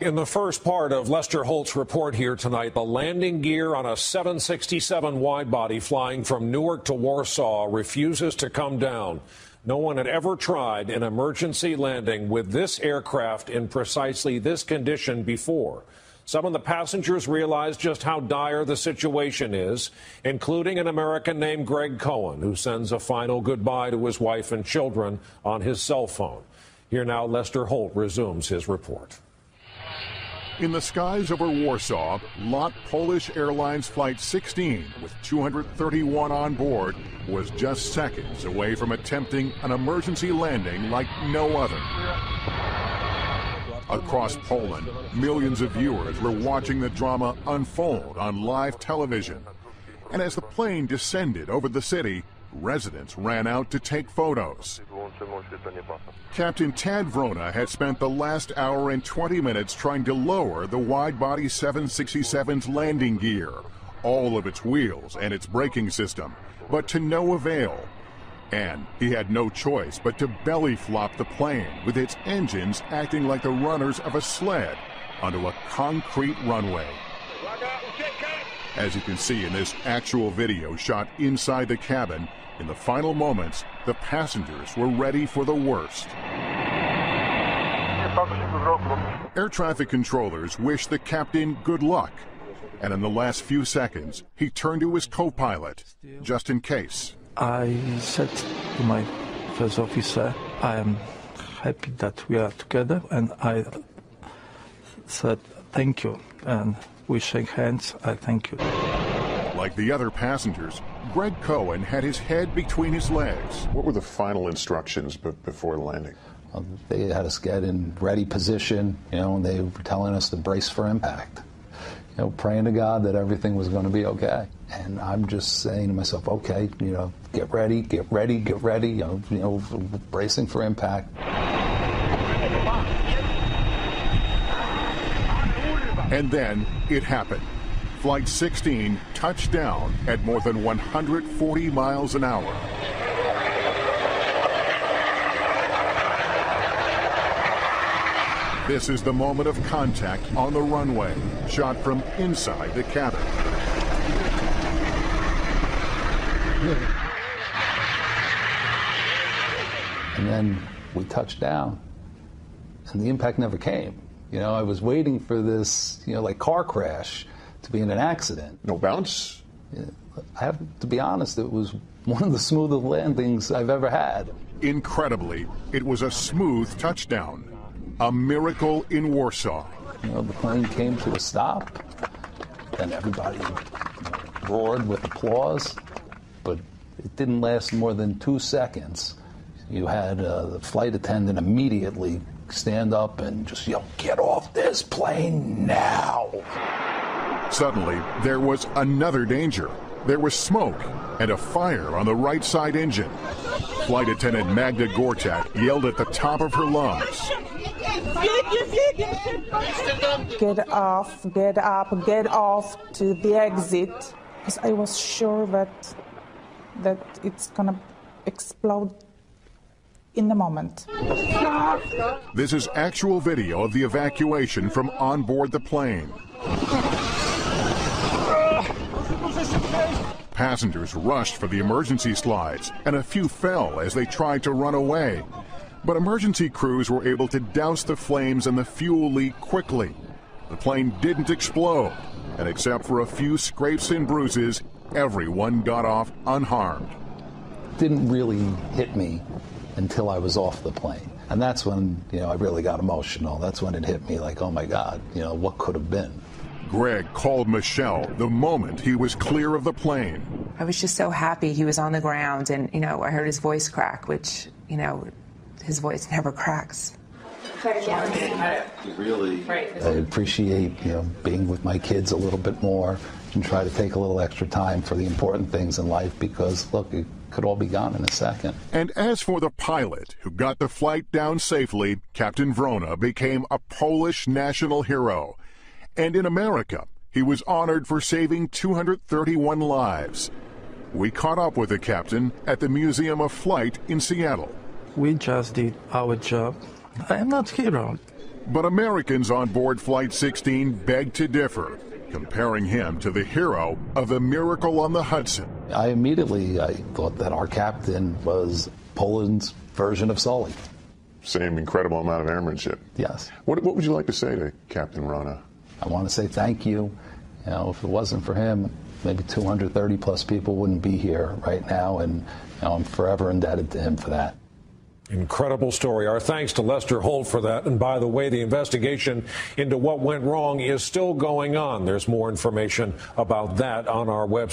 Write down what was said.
In the first part of Lester Holt's report here tonight, the landing gear on a 767 wide-body flying from Newark to Warsaw refuses to come down. No one had ever tried an emergency landing with this aircraft in precisely this condition before. Some of the passengers realized just how dire the situation is, including an American named Greg Cohen, who sends a final goodbye to his wife and children on his cell phone. Here now, Lester Holt resumes his report. In the skies over Warsaw, LOT Polish Airlines Flight 16, with 231 on board, was just seconds away from attempting an emergency landing like no other. Across Poland, millions of viewers were watching the drama unfold on live television. And as the plane descended over the city, residents ran out to take photos. Captain Tad Vrona had spent the last hour and 20 minutes trying to lower the wide-body 767's landing gear, all of its wheels and its braking system, but to no avail. And he had no choice but to belly flop the plane with its engines acting like the runners of a sled onto a concrete runway. As you can see in this actual video shot inside the cabin, in the final moments, the passengers were ready for the worst. Air traffic controllers wished the captain good luck, and in the last few seconds, he turned to his co-pilot, just in case. I said to my first officer, I am happy that we are together, and I said thank you, and we shake hands. I thank you. Like the other passengers, Greg Cohen had his head between his legs. What were the final instructions before landing? They had us get in ready position, and they were telling us to brace for impact. Praying to God that everything was going to be okay. And I'm just saying to myself, okay, get ready, bracing for impact. And then it happened. Flight 16 touched down at more than 140 miles an hour. This is the moment of contact on the runway, shot from inside the cabin. And then we touched down, and the impact never came. I was waiting for this, like car crash to be in an accident. No bounce? I have to be honest, it was one of the smoothest landings I've ever had. Incredibly, it was a smooth touchdown. A miracle in Warsaw. The plane came to a stop, and everybody roared with applause, but it didn't last more than 2 seconds. You had the flight attendant immediately stand up and just yell, "Get off this plane now!" Suddenly, there was another danger. There was smoke and a fire on the right side engine. Flight attendant Magda Gortat yelled at the top of her lungs. Get off, get up, get off to the exit. Because I was sure that it's gonna explode in the moment. This is actual video of the evacuation from on board the plane. Passengers rushed for the emergency slides, and a few fell as they tried to run away. But emergency crews were able to douse the flames and the fuel leak quickly. The plane didn't explode, and except for a few scrapes and bruises, everyone got off unharmed. It didn't really hit me until I was off the plane. And that's when, I really got emotional. That's when it hit me like, oh my God, what could have been? Greg called Michelle the moment he was clear of the plane. I was just so happy he was on the ground, and, I heard his voice crack, which, his voice never cracks. I appreciate, being with my kids a little bit more and try to take a little extra time for the important things in life because, look, it could all be gone in a second. And as for the pilot who got the flight down safely, Captain Vrona became a Polish national hero. And in America, he was honored for saving 231 lives. We caught up with the captain at the Museum of Flight in Seattle. We just did our job. I am not hero. But Americans on board Flight 16 beg to differ, comparing him to the hero of the Miracle on the Hudson. I thought that our captain was Poland's version of Sully. Same incredible amount of airmanship. Yes. What would you like to say to Captain Rana? I want to say thank you. You know, if it wasn't for him, maybe 230 plus people wouldn't be here right now, and you know, I'm forever indebted to him for that. Incredible story. Our thanks to Lester Holt for that. And by the way, the investigation into what went wrong is still going on. There's more information about that on our website.